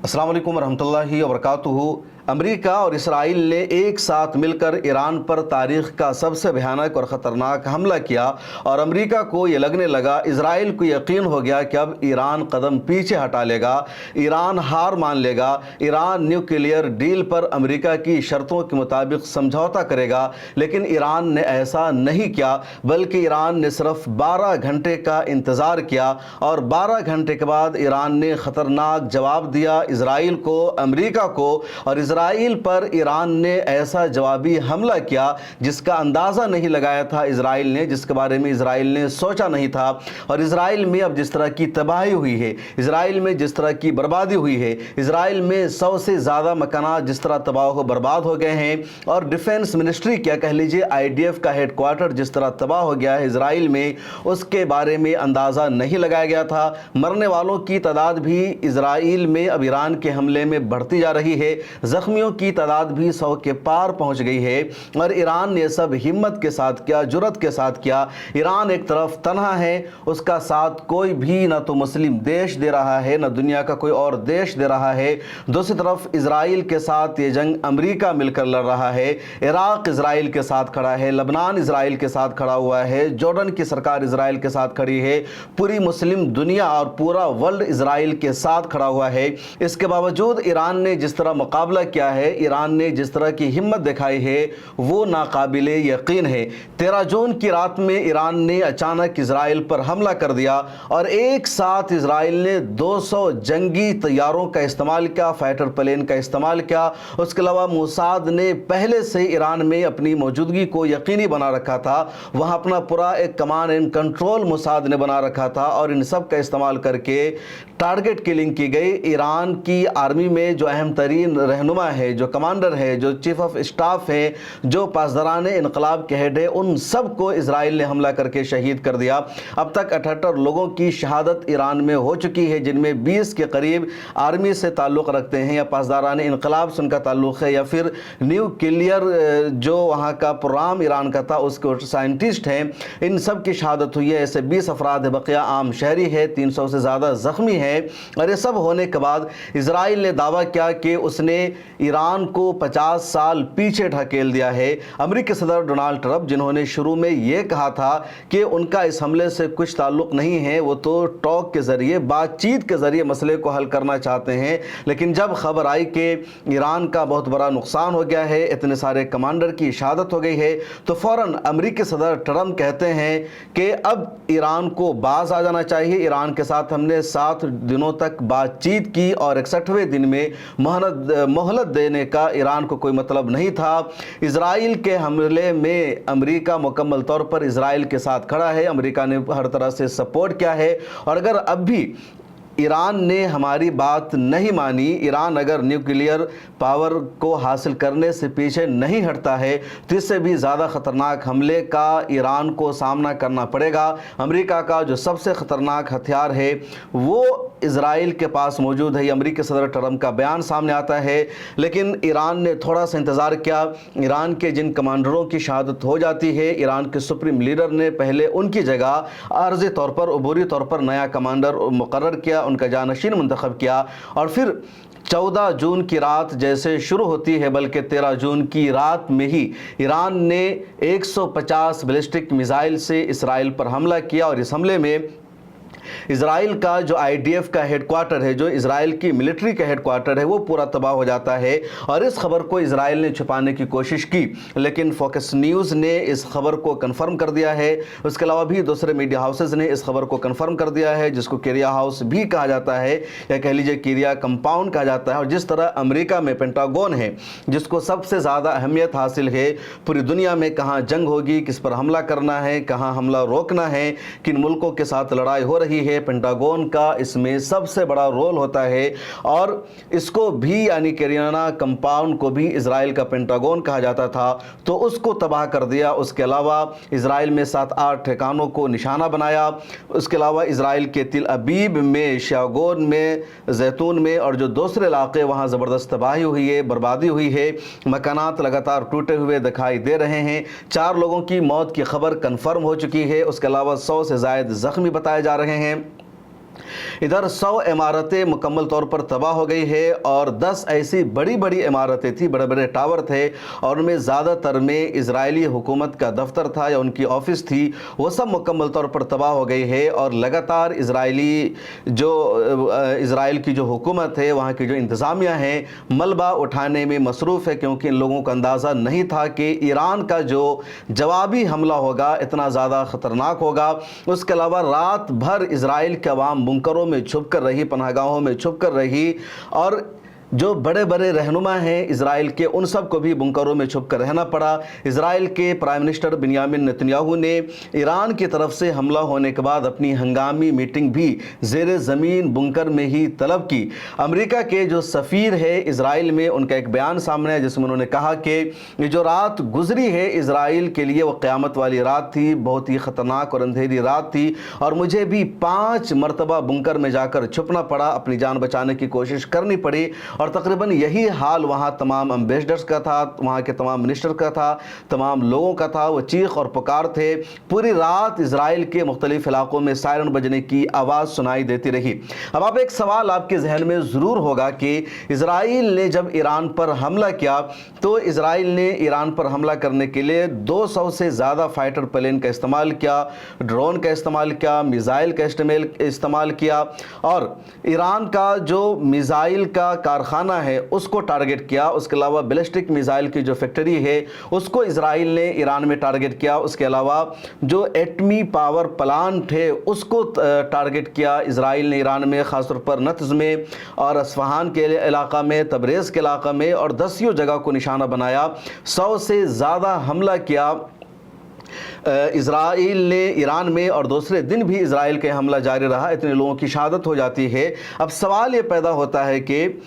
अस्सलाम वालेकुम रहमतुल्लाहि व बरकातुहू। अमेरिका और इसराइल ने एक साथ मिलकर ईरान पर तारीख़ का सबसे भयानक और ख़तरनाक हमला किया और अमेरिका को ये लगने लगा, इसराइल को यकीन हो गया कि अब ईरान कदम पीछे हटा लेगा, ईरान हार मान लेगा, ईरान न्यूक्लियर डील पर अमेरिका की शर्तों के मुताबिक समझौता करेगा। लेकिन ईरान ने ऐसा नहीं किया, बल्कि ईरान ने सिर्फ 12 घंटे का इंतज़ार किया और 12 घंटे के बाद ईरान ने ख़तरनाक जवाब दिया इसराइल को, अमेरिका को। और इसराइल पर ईरान ने ऐसा जवाबी हमला किया जिसका अंदाज़ा नहीं लगाया था इसराइल ने, जिसके बारे में इसराइल ने सोचा नहीं था। और इसराइल में अब जिस तरह की तबाही हुई है, इसराइल में जिस तरह की बर्बादी हुई है, इसराइल में 100 से ज़्यादा मकानात जिस तरह तबाह हो बर्बाद हो गए हैं, और डिफेंस मिनिस्ट्री क्या कह लीजिए IDF का हेडक्वार्टर जिस तरह तबाह हो गया है इसराइल में, उसके बारे में अंदाज़ा नहीं लगाया गया था। मरने वालों की तादाद भी इसराइल में अब ईरान के हमले में बढ़ती जा रही है, जख्मियों की तादाद भी 100 के पार पहुंच गई है। और ईरान ने सब हिम्मत के साथ किया, जुर्रत के साथ किया। ईरान एक तरफ तन्हा है, उसका साथ कोई भी ना तो मुस्लिम देश दे रहा है, ना दुनिया का कोई और देश दे रहा है। दूसरी तरफ इसराइल के साथ ये जंग अमेरिका मिलकर लड़ रहा है। इराक इसराइल के साथ खड़ा है, लबनान इसराइल के साथ खड़ा हुआ है, जॉर्डन की सरकार इसराइल के साथ खड़ी है, पूरी मुस्लिम दुनिया और पूरा वर्ल्ड इसराइल के साथ खड़ा हुआ है। इसके बावजूद ईरान ने जिस तरह मुकाबला किया है, ईरान ने जिस तरह की हिम्मत दिखाई है, वो नाकाबिले यकीन है। 13 जून की रात में ईरान ने अचानक इसराइल पर हमला कर दिया और एक साथ इसराइल ने 200 जंगी तैयारों का इस्तेमाल किया, फाइटर प्लेन का इस्तेमाल किया। उसके अलावा मोसाद ने पहले से ईरान में अपनी मौजूदगी को यकीनी बना रखा था, वहाँ अपना पूरा एक कमांड एंड कंट्रोल मोसाद ने बना रखा था और इन सब का इस्तेमाल करके टारगेट किलिंग की गई। ईरान की आर्मी में जो अहम तरीन रहनुमा है, जो कमांडर है, जो चीफ ऑफ स्टाफ है, जो पासदाराने इनकलाब के हेड है, उन सब को इसराइल ने हमला करके शहीद कर दिया। अब तक 78 लोगों की शहादत ईरान में हो चुकी है, जिनमें 20 के करीब आर्मी से ताल्लुक़ रखते हैं या पासदाराने इनकलाब से उनका ताल्लुक़ है, या फिर न्यूक्लियर जो वहाँ का प्रोग्राम ईरान का था उसके साइंटिस्ट हैं। इन सब की शहादत हुई है। ऐसे 20 अफराद है, बकिया आम शहरी है, 300 से ज़्यादा ज़ख्मी है। और ये सब होने के बाद इसराइल ने दावा किया कि उसने ईरान को 50 साल पीछे ढकेल दिया है। अमेरिकी सदर डोनाल्ड ट्रंप, जिन्होंने शुरू में ये कहा था कि उनका इस हमले से कुछ ताल्लुक़ नहीं है, वो तो टॉक के ज़रिए, बातचीत के ज़रिए मसले को हल करना चाहते हैं, लेकिन जब खबर आई कि ईरान का बहुत बड़ा नुकसान हो गया है, इतने सारे कमांडर की शहादत हो गई है, तो फ़ौरन अमेरिकी सदर ट्रंप कहते हैं कि अब ईरान को बाज आ जाना चाहिए। ईरान के साथ हमने 7 दिनों तक बातचीत की और 61वें दिन में मोहलत देने का ईरान को कोई मतलब नहीं था। इसराइल के हमले में अमेरिका मुकम्मल तौर पर इसराइल के साथ खड़ा है, अमेरिका ने हर तरह से सपोर्ट किया है। और अगर अब भी ईरान ने हमारी बात नहीं मानी, ईरान अगर न्यूक्लियर पावर को हासिल करने से पीछे नहीं हटता है, तो इससे भी ज़्यादा ख़तरनाक हमले का ईरान को सामना करना पड़ेगा। अमेरिका का जो सबसे ख़तरनाक हथियार है वो इसराइल के पास मौजूद है। अमेरिकी सदर ट्रंप का बयान सामने आता है, लेकिन ईरान ने थोड़ा सा इंतज़ार किया। ईरान के जिन कमांडरों की शहादत हो जाती है, ईरान के सुप्रीम लीडर ने पहले उनकी जगह आर्ज़ी तौर पर, अबूरी तौर पर नया कमांडर मुकर्रर किया, उनका जानशीन मुंतखब किया। और फिर 14 जून की रात जैसे शुरू होती है, बल्कि 13 जून की रात में ही ईरान ने 150 बैलिस्टिक मिसाइल से इसराइल पर हमला किया। और इस हमले में इसराइल का जो IDF का हेडक्वार्टर है, जो इसराइल की मिलिट्री का हेडक्वार्टर है, वो पूरा तबाह हो जाता है। और इस खबर को इसराइल ने छुपाने की कोशिश की, लेकिन फोकस न्यूज़ ने इस खबर को कंफर्म कर दिया है। उसके अलावा भी दूसरे मीडिया हाउसेज ने इस खबर को कंफर्म कर दिया है, जिसको किरिया हाउस भी कहा जाता है, या कह लीजिए किरिया कंपाउंड कहा जाता है। और जिस तरह अमेरिका में पेंटागन है, जिसको सबसे ज़्यादा अहमियत हासिल है पूरी दुनिया में, कहाँ जंग होगी, किस पर हमला करना है, कहाँ हमला रोकना है, किन मुल्कों के साथ लड़ाई हो रही है, पेंटागन का इसमें सबसे बड़ा रोल होता है। और इसको भी, यानी कैरियाना कंपाउंड को भी इसराइल का पेंटागन कहा जाता था, तो उसको तबाह कर दिया। उसके अलावा इसराइल में 7-8 ठिकानों को निशाना बनाया। उसके अलावा इसराइल के तिल अबीब में, शागोन में, जैतून में और जो दूसरे इलाके, वहाँ ज़बरदस्त तबाही हुई है, बर्बादी हुई है, मकानात लगातार टूटे हुए दिखाई दे रहे हैं। 4 लोगों की मौत की खबर कन्फर्म हो चुकी है। उसके अलावा 100 से ज़ायद ज़ख्मी बताए जा रहे हैं। इधर 100 इमारतें मुकम्मल तौर पर तबाह हो गई है और 10 ऐसी बड़ी बड़ी इमारतें थी, बड़े बड़े टावर थे और उनमें ज़्यादातर में इजरायली हुकूमत का दफ्तर था या उनकी ऑफिस थी, वो सब मुकम्मल तौर पर तबाह हो गई है। और लगातार इजराइल की जो हुकूमत है, वहाँ की जो इंतज़ामिया है, मलबा उठाने में मसरूफ़ है, क्योंकि इन लोगों को अंदाज़ा नहीं था कि ईरान का जो जवाबी हमला होगा इतना ज़्यादा ख़तरनाक होगा। उसके अलावा रात भर इजराइल के अवाम बुंकरों में छुप कर रही, पनाहगाहों में छुप कर रही, और जो बड़े बड़े रहनुमा हैं इजराइल के, उन सब को भी बुंकरों में छुप कर रहना पड़ा। इजराइल के प्राइम मिनिस्टर बिन्यामिन नेतन्याहू ने ईरान की तरफ से हमला होने के बाद अपनी हंगामी मीटिंग भी ज़ेरे ज़मीन बुंकर में ही तलब की। अमेरिका के जो सफ़ीर है इजराइल में, उनका एक बयान सामने है जिसमें उन्होंने कहा कि ये जो रात गुजरी है इजराइल के लिए वो क़यामत वाली रात थी, बहुत ही ख़तरनाक और अंधेरी रात थी, और मुझे भी 5 मरतबा बुंकर में जाकर छुपना पड़ा, अपनी जान बचाने की कोशिश करनी पड़ी। और तकरीबन यही हाल वहाँ तमाम एम्बेसडर्स का था, वहाँ के तमाम मिनिस्टर का था, तमाम लोगों का था। वो चीख और पुकार थे। पूरी रात इजराइल के मुख्तलिफ इलाकों में सायरन बजने की आवाज़ सुनाई देती रही। अब आप एक सवाल आपके जहन में ज़रूर होगा कि इजराइल ने जब ईरान पर हमला किया तो इजराइल ने ईरान पर हमला करने के लिए 200 से ज़्यादा फाइटर प्लेन का इस्तेमाल किया, ड्रोन का इस्तेमाल किया, मिज़ाइल का इस्तेमाल किया, और ईरान का जो मिज़ाइल का कारखाना है उसको टारगेट किया। उसके अलावा बैलिस्टिक मिसाइल की जो फैक्ट्री है उसको इजराइल ने ईरान में टारगेट किया। उसके अलावा जो एटमी पावर प्लांट है उसको टारगेट किया इजराइल ने ईरान में, ख़ासतौर पर नत्ज़ में और अस्फ़हान के इलाका में, तबरेज़ के इलाका में, और 10 जगह को निशाना बनाया। 100 से ज़्यादा हमला किया इजराइल ने ईरान में, और दूसरे दिन भी इजराइल का हमला जारी रहा। इतने लोगों की शहादत हो जाती है। अब सवाल ये पैदा होता है कि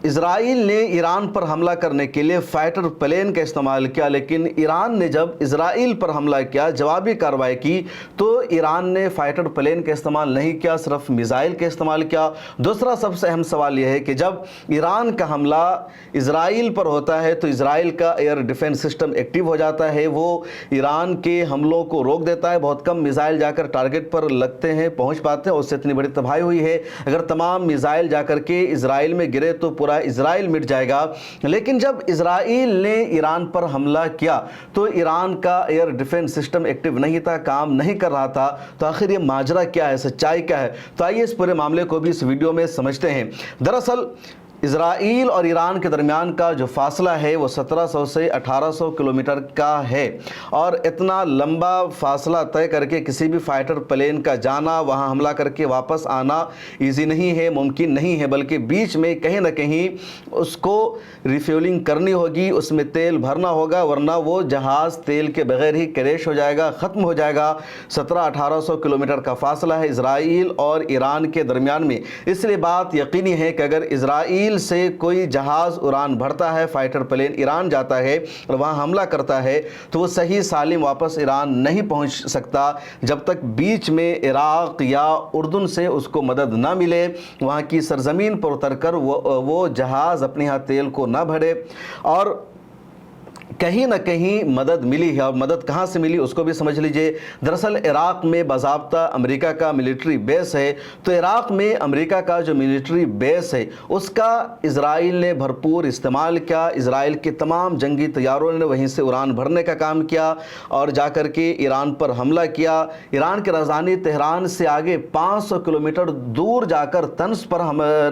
इजराइल ने ईरान पर हमला करने के लिए फाइटर प्लेन का इस्तेमाल किया, लेकिन ईरान ने जब इजराइल पर हमला किया, जवाबी कार्रवाई की, तो ईरान ने फाइटर प्लेन का इस्तेमाल नहीं किया, सिर्फ मिसाइल का इस्तेमाल किया। दूसरा सबसे अहम सवाल यह है कि जब ईरान का हमला इजराइल पर होता है तो इजराइल का एयर डिफेंस सिस्टम एक्टिव हो जाता है, वो ईरान के हमलों को रोक देता है। बहुत कम मिसाइल जाकर टारगेट पर लगते हैं, पहुँच पाते हैं, उससे इतनी बड़ी तबाही हुई है। अगर तमाम मिसाइल जाकर के इजराइल में गिरे तो पूरा इजराइल मिट जाएगा। लेकिन जब इजराइल ने ईरान पर हमला किया तो ईरान का एयर डिफेंस सिस्टम एक्टिव नहीं था, काम नहीं कर रहा था। तो आखिर ये माजरा क्या है, सच्चाई क्या है? तो आइए इस पूरे मामले को भी इस वीडियो में समझते हैं। दरअसल इजराइल और ईरान के दरमियान का जो फासला है वो 1700 से 1800 किलोमीटर का है, और इतना लंबा फासला तय करके किसी भी फाइटर प्लेन का जाना, वहाँ हमला करके वापस आना इजी नहीं है, मुमकिन नहीं है, बल्कि बीच में कहीं ना कहीं उसको रिफ्यूलिंग करनी होगी, उसमें तेल भरना होगा, वरना वो जहाज़ तेल के बगैर ही क्रैश हो जाएगा, ख़त्म हो जाएगा। 1700-1800 किलोमीटर का फासला है इजराइल और ईरान के दरमियान में। इसलिए बात यकीनी है कि अगर इजराइल से कोई जहाज़ उड़ान भरता है, फाइटर प्लेन ईरान जाता है और वहाँ हमला करता है, तो वो सही सालिम वापस ईरान नहीं पहुँच सकता जब तक बीच में इराक़ या उर्दून से उसको मदद ना मिले, वहाँ की सरजमीन पर उतरकर वो जहाज़ अपने यहाँ तेल को ना भरे। और कहीं ना कहीं मदद मिली है, और मदद कहाँ से मिली उसको भी समझ लीजिए। दरअसल इराक़ में बाज़ाब्ता अमेरिका का मिलिट्री बेस है, तो इराक़ में अमेरिका का जो मिलिट्री बेस है उसका इजराइल ने भरपूर इस्तेमाल किया। इजराइल के तमाम जंगी तैयारों ने वहीं से उड़ान भरने का काम किया और जाकर के ईरान पर हमला किया। ईरान की राजधानी तेहरान से आगे 500 किलोमीटर दूर जाकर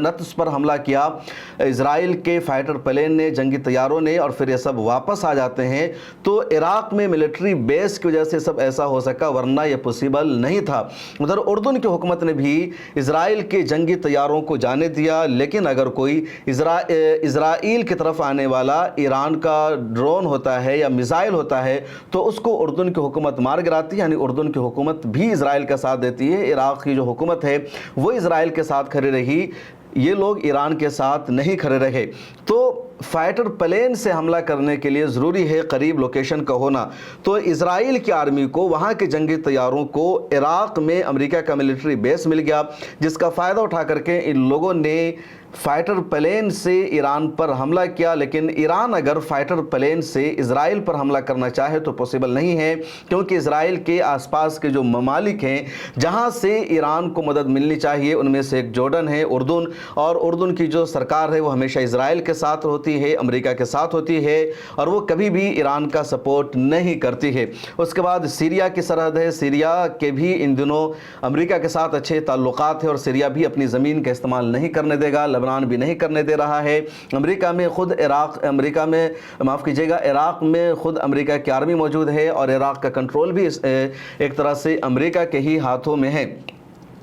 नत्ज़ पर हमला किया इजराइल के फाइटर प्लेन ने, जंगी तैयारों ने, और फिर ये सब वापस आ जाते हैं। तो इराक़ में मिलिट्री बेस की वजह से सब ऐसा हो सका, वरना यह पॉसिबल नहीं था। उधर उर्दून की हुकूमत ने भी इजराइल के जंगी तैयारों को जाने दिया, लेकिन अगर कोई इजराइल की तरफ आने वाला ईरान का ड्रोन होता है या मिसाइल होता है तो उसको उर्दून की हुकूमत मार गिराती है, यानी उर्दून की हुकूमत भी इजराइल का साथ देती है। इराक़ की जो हुकूमत है वो इजराइल के साथ खड़ी रही, ये लोग ईरान के साथ नहीं खड़े रहे। तो फाइटर प्लेन से हमला करने के लिए ज़रूरी है करीब लोकेशन का होना। तो इजराइल की आर्मी को, वहाँ के जंगी तैयारों को इराक़ में अमेरिका का मिलिट्री बेस मिल गया, जिसका फ़ायदा उठा करके इन लोगों ने فائٹر پلین سے ایران پر حملہ کیا، لیکن ایران اگر فائٹر پلین سے اسرائیل پر حملہ کرنا چاہے تو پوسیبل نہیں ہے، کیونکہ اسرائیل کے آس پاس کے جو ممالک ہیں جہاں سے ایران کو مدد ملنی چاہیے ان میں سے ایک جارڈن ہے، اردن، اور اردن کی جو سرکار ہے وہ ہمیشہ اسرائیل کے ساتھ ہوتی ہے، امریکہ کے ساتھ ہوتی ہے، اور وہ کبھی بھی ایران کا سپورٹ نہیں کرتی ہے۔ اس کے بعد سیریا کی سرحد ہے، سیریا کے بھی ان دنوں امریکہ کے ساتھ اچھے تعلقات ہیں، اور سیریا بھی اپنی زمین کا استعمال نہیں کرنے دے گا، لبنان بھی نہیں کرنے دے رہا ہے۔ امریکہ میں خود عراق میں خود امریکہ کی آرمی موجود ہے، اور عراق کا کنٹرول بھی ایک طرح سے امریکہ کے ہی ہاتھوں میں ہے،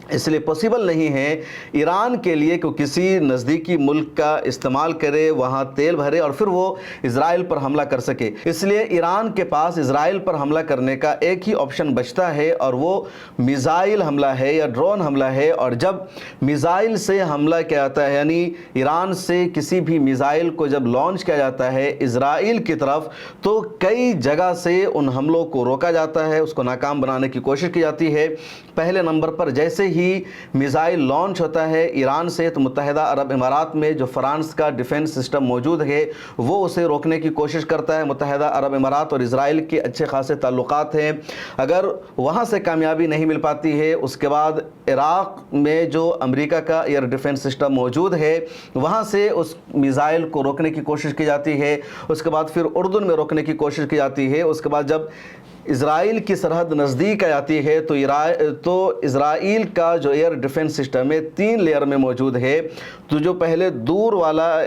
اس لیے پوسیبل نہیں ہے ایران کے لیے کہ کسی نزدیکی ملک کا استعمال کرے، وہاں تیل بھرے اور پھر وہ اسرائیل پر حملہ کر سکے۔ اس لیے ایران کے پاس اسرائیل پر حملہ کرنے کا ایک ہی آپشن بچتا ہے، اور وہ میزائل حملہ ہے یا ڈرون حملہ ہے۔ اور جب میزائل سے حملہ کیا جاتا ہے، یعنی ایران سے کسی بھی میزائل کو جب لانچ کیا جاتا ہے اسرائیل کی طرف، تو کئی جگہ سے ان حملوں کو روکا جاتا ہے، اس کو ناکام بنانے کی کوشش کی جاتی ہے۔ پہلے نمبر پر جیسے ہی میزائل لانچ ہوتا ہے ایران سے، تو متحدہ عرب امارات میں جو فرانس کا ڈیفنس سسٹم موجود ہے وہ اسے روکنے کی کوشش کرتا ہے۔ متحدہ عرب امارات اور اسرائیل کے اچھے خاصے تعلقات ہیں، اگر وہاں سے کامیابی نہیں مل پاتی ہے، اس کے بعد عراق میں جو امریکہ کا ایئر ڈیفنس سسٹم موجود ہے وہاں سے اس میزائل کو روکنے کی کوشش کی جاتی ہے، اس کے بعد پھر اردن میں روکنے کی کوشش کی جاتی ہے۔ اس کے بعد جب اسرائیل کی سرحد نزدیک آ جاتی ہے تو اسرائیل کا جو ایئر ڈیفنس سسٹم ہے 3 لیئر میں موجود ہے، تو جو پہلے دور والا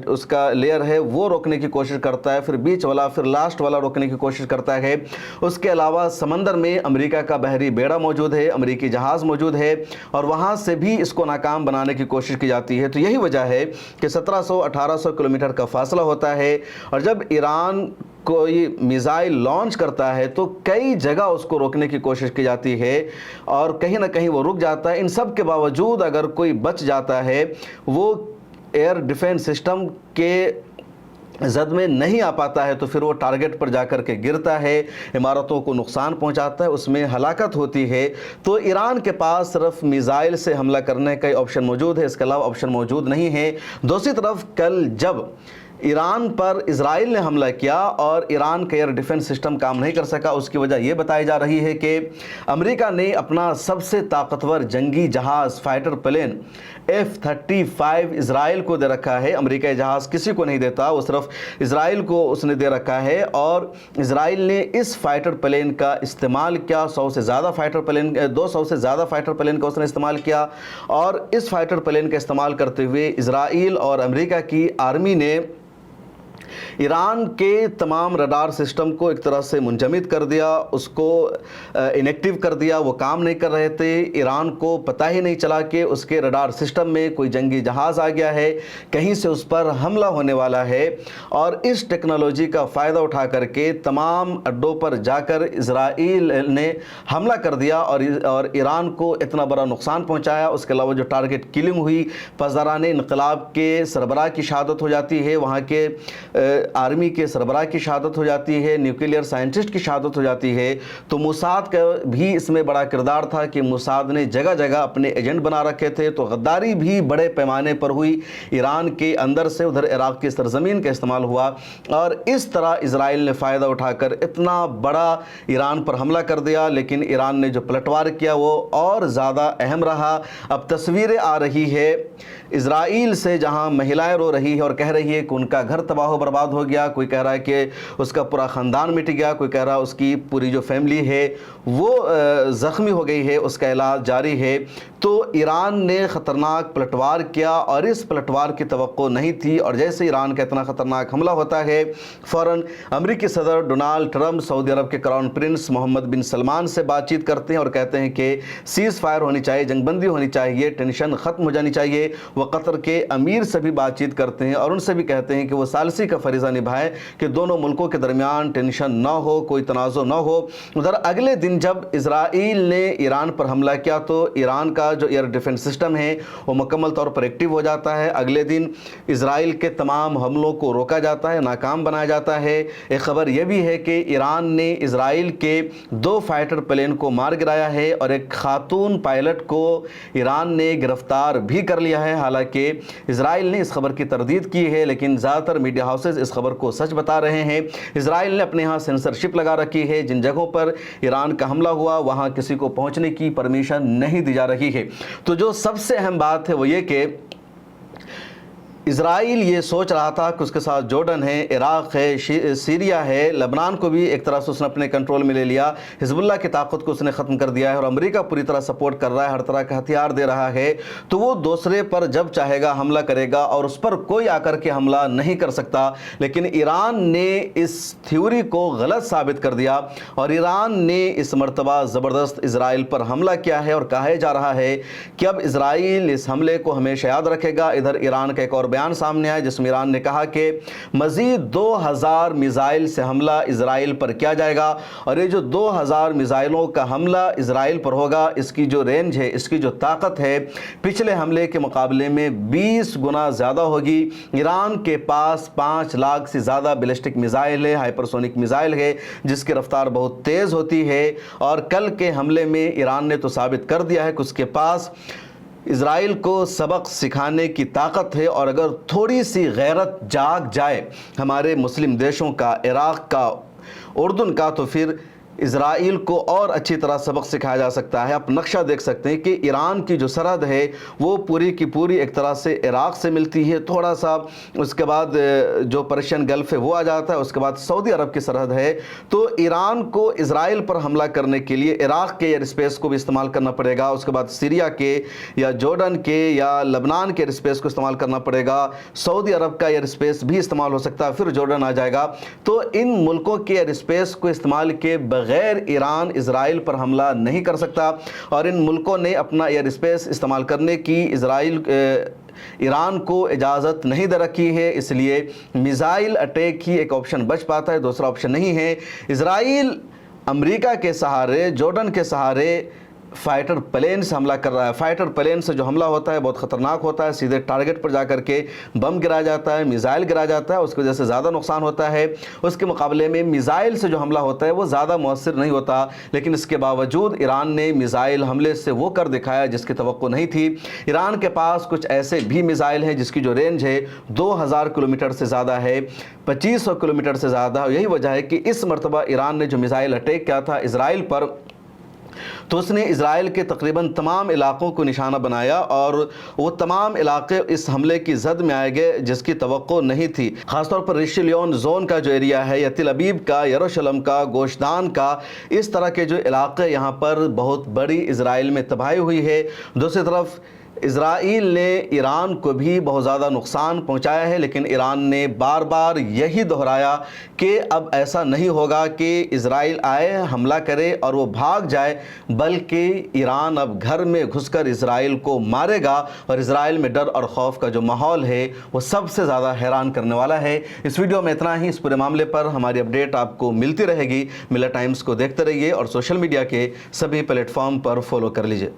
اس کا لیئر ہے وہ روکنے کی کوشش کرتا ہے، پھر بیچ والا، پھر لاسٹ والا روکنے کی کوشش کرتا ہے۔ اس کے علاوہ سمندر میں امریکہ کا بحری بیڑا موجود ہے، امریکی جہاز موجود ہے، اور وہاں سے بھی اس کو ناکام بنانے کی کوشش کی جاتی ہے۔ تو یہی وجہ ہے کہ 1700-1800 کلومیٹر کا فاصلہ ہوتا ہے، اور جب ایران کوئی میزائل لانچ کرتا ہے تو کئی جگہ اس کو روکنے کی کوشش کی جاتی ہے، اور کہیں نہ کہیں وہ رک جاتا ہے۔ ان سب کے باوجود اگر کوئی بچ جاتا ہے، وہ ایئر ڈیفنس سسٹم کے زد میں نہیں آ پاتا ہے، تو پھر وہ ٹارگٹ پر جا کر کے گرتا ہے، عمارتوں کو نقصان پہنچاتا ہے، اس میں ہلاکت ہوتی ہے۔ تو ایران کے پاس صرف میزائل سے حملہ کرنے کا آپشن موجود ہے، اس کے علاوہ آپشن موجود نہیں ہے۔ دوسری طرف کل جب ایران پر اسرائیل نے حملہ کیا اور ایران کا ایئر ڈیفنس سسٹم کام نہیں کر سکا، اس کی وجہ یہ بتائی جا رہی ہے کہ امریکہ نے اپنا سب سے طاقتور جنگی جہاز فائٹر پلین F-35 اسرائیل کو دے رکھا ہے۔ امریکہ جہاز کسی کو نہیں دیتا، وہ صرف اسرائیل کو اس نے دے رکھا ہے، اور اسرائیل نے اس فائٹر پلین کا استعمال کیا، 200 سے زیادہ فائٹر پلین کا اس نے استعمال کیا، اور اس فائٹر پلین کا استعمال کرتے ہوئے اسرائیل اور امریکہ کی آرمی نے ایران کے تمام ریڈار سسٹم کو ایک طرح سے منجمد کر دیا، اس کو انیکٹیو کر دیا، وہ کام نہیں کر رہے تھے۔ ایران کو پتہ ہی نہیں چلا کہ اس کے ریڈار سسٹم میں کوئی جنگی جہاز آ گیا ہے، کہیں سے اس پر حملہ ہونے والا ہے، اور اس ٹیکنالوجی کا فائدہ اٹھا کر کے تمام اڈوں پر جا کر اسرائیل نے حملہ کر دیا اور ایران کو اتنا بڑا نقصان پہنچایا۔ اس کے علاوہ جو ٹارگٹ کلنگ ہوئی، پاسداران انقلاب کے سربراہ کی شہادت ہو جاتی ہے، وہاں کے آرمی کے سربراہ کی شہادت ہو جاتی ہے، نیوکلیئر سائنٹسٹ کی شہادت ہو جاتی ہے۔ تو موساد کا بھی اس میں بڑا کردار تھا کہ موساد نے جگہ جگہ اپنے ایجنٹ بنا رکھے تھے، تو غداری بھی بڑے پیمانے پر ہوئی ایران کے اندر سے، ادھر عراق کی سرزمین کا استعمال ہوا، اور اس طرح اسرائیل نے فائدہ اٹھا کر اتنا بڑا ایران پر حملہ کر دیا۔ لیکن ایران نے جو پلٹوار کیا وہ اور زیادہ اہم رہا۔ اب تصویریں آ رہی ہے اسرائیل سے جہاں مہلائیں رو رہی ہے اور کہہ رہی ہے کہ ان کا گھر تباہ و برباد ہو گیا، کوئی کہہ رہا ہے کہ اس کا پورا خاندان مٹ گیا، کوئی کہہ رہا ہے اس کی پوری جو فیملی ہے وہ زخمی ہو گئی ہے، اس کا علاج جاری ہے۔ تو ایران نے خطرناک پلٹوار کیا، اور اس پلٹوار کی توقع نہیں تھی، اور جیسے ایران کا اتنا خطرناک حملہ ہوتا ہے، فوراً امریکی صدر ڈونالڈ ٹرمپ سعودی عرب کے کراؤن پرنس محمد بن سلمان سے بات چیت کرتے ہیں اور کہتے ہیں کہ سیز فائر ہونی چاہیے، جنگ بندی ہونی چاہیے، ٹینشن ختم ہو جانی چاہیے۔ وہ قطر کے امیر سے بھی بات چیت کرتے ہیں اور ان سے بھی کہتے ہیں کہ وہ ثالثی का फरीज़ा निभाए कि दोनों मुल्कों के दरमियान टेंशन ना हो, कोई तनाज़ो ना हो। उधर अगले दिन जब इजराइल ने ईरान पर हमला किया तो ईरान का जो एयर डिफेंस सिस्टम है वो मुकम्मल तौर पर एक्टिव हो जाता है। अगले दिन इजराइल के तमाम हमलों को रोका जाता है, नाकाम बनाया जाता है। एक ख़बर यह भी है कि ईरान ने इजराइल के 2 फाइटर प्लेन को मार गिराया है और एक खातून पायलट को ईरान ने गिरफ्तार भी कर लिया है। हालांकि इजराइल ने इस खबर की तरदीद की है, लेकिन ज़्यादातर मीडिया हाउसेज इस खबर को सच बता रहे हैं। इजराइल ने अपने यहाँ सेंसरशिप लगा रखी है, जिन जगहों पर ईरान का हमला हुआ वहाँ किसी को पहुँचने की परमिशन नहीं दी जा रही है। तो जो सबसे अहम बात है वो ये कि इजराइल ये सोच रहा था कि उसके साथ जॉर्डन है, इराक़ है, सीरिया है, लबनान को भी एक तरह से उसने अपने कंट्रोल में ले लिया, हिजबुल्लाह की ताकत को उसने ख़त्म कर दिया है और अमेरिका पूरी तरह सपोर्ट कर रहा है, हर तरह का हथियार दे रहा है। तो वो दूसरे पर जब चाहेगा हमला करेगा और उस पर कोई आकर के हमला नहीं कर सकता। लेकिन ईरान ने इस थ्योरी को गलत साबित कर दिया और ईरान ने इस मरतबा ज़बरदस्त इजराइल पर हमला किया है और कहा जा रहा है कि अब इजराइल इस हमले को हमेशा याद रखेगा। इधर ईरान का एक और बयान सामने आया जिसमें ईरान ने कहा कि मजीद 2000 मिसाइल से हमला इजराइल पर किया जाएगा और ये जो 2000 मिसाइलों का हमला इजराइल पर होगा, इसकी जो रेंज है, इसकी जो ताकत है, पिछले हमले के मुकाबले में 20 गुना ज़्यादा होगी। ईरान के पास 5 लाख से ज़्यादा बैलिस्टिक मिसाइल है, हाइपरसोनिक मिसाइल है, जिसकी रफ्तार बहुत तेज़ होती है। और कल के हमले में ईरान ने तो साबित कर दिया है कि उसके पास इजराइल को सबक सिखाने की ताकत है। और अगर थोड़ी सी गैरत जाग जाए हमारे मुस्लिम देशों का, इराक़ का, उर्दन का, तो फिर इजराइल को और अच्छी तरह सबक सिखाया जा सकता है। आप नक्शा देख सकते हैं कि ईरान की जो सरहद है वो पूरी की पूरी एक तरह से इराक़ से मिलती है, थोड़ा सा उसके बाद जो पर्शियन गल्फ़ है वो आ जाता है, उसके बाद सऊदी अरब की सरहद है। तो ईरान को इजराइल पर हमला करने के लिए इराक़ के एयर स्पेस को भी इस्तेमाल करना पड़ेगा, उसके बाद सीरिया के या जॉर्डन के या लबनान के एयर स्पेस को इस्तेमाल करना पड़ेगा, सऊदी अरब का एयर स्पेस भी इस्तेमाल हो सकता है, फिर जॉर्डन आ जाएगा। तो इन मुल्कों के एयर स्पेस को इस्तेमाल के बगैर ईरान इजराइल पर हमला नहीं कर सकता। और इन मुल्कों ने अपना एयर स्पेस इस्तेमाल करने की ईरान को इजाज़त नहीं दे रखी है, इसलिए मिसाइल अटैक ही एक ऑप्शन बच पाता है, दूसरा ऑप्शन नहीं है। इजराइल अमेरिका के सहारे, जॉर्डन के सहारे फाइटर प्लेन से हमला कर रहा है। फाइटर प्लेन से जो हमला होता है बहुत ख़तरनाक होता है, सीधे टारगेट पर जाकर के बम गिराया जाता है, मिसाइल गिराया जाता है, उसकी वजह से ज़्यादा नुकसान होता है। उसके मुकाबले में मिसाइल से जो हमला होता है वो ज़्यादा मौसर नहीं होता। लेकिन इसके बावजूद ईरान ने मिसाइल हमले से वो कर दिखाया जिसकी तवक्को नहीं थी। ईरान के पास कुछ ऐसे भी मिसाइल हैं जिसकी जो रेंज है 2000 किलोमीटर से ज़्यादा है, 2500 किलोमीटर से ज़्यादा। यही वजह है कि इस मरतबा ईरान ने जो मिसाइल अटैक किया था इजराइल पर, तो उसने इजराइल के तकरीबन तमाम इलाक़ों को निशाना बनाया और वो तमाम इलाके इस हमले की जद में आए गए जिसकी तवक्को नहीं थी। ख़ासतौर पर रिश लियोन जोन का जो एरिया है या तिल अबीब का, यरूशलेम का, गोशदान का, इस तरह के जो इलाके यहाँ पर बहुत बड़ी इजराइल में तबाही हुई है। दूसरी तरफ इजराइल ने ईरान को भी बहुत ज़्यादा नुकसान पहुंचाया है, लेकिन ईरान ने बार बार यही दोहराया कि अब ऐसा नहीं होगा कि इजराइल आए, हमला करे और वो भाग जाए, बल्कि ईरान अब घर में घुसकर इजराइल को मारेगा। और इजराइल में डर और खौफ का जो माहौल है वो सबसे ज़्यादा हैरान करने वाला है। इस वीडियो में इतना ही। इस पूरे मामले पर हमारी अपडेट आपको मिलती रहेगी। मिलर टाइम्स को देखते रहिए और सोशल मीडिया के सभी प्लेटफॉर्म पर फॉलो कर लीजिए।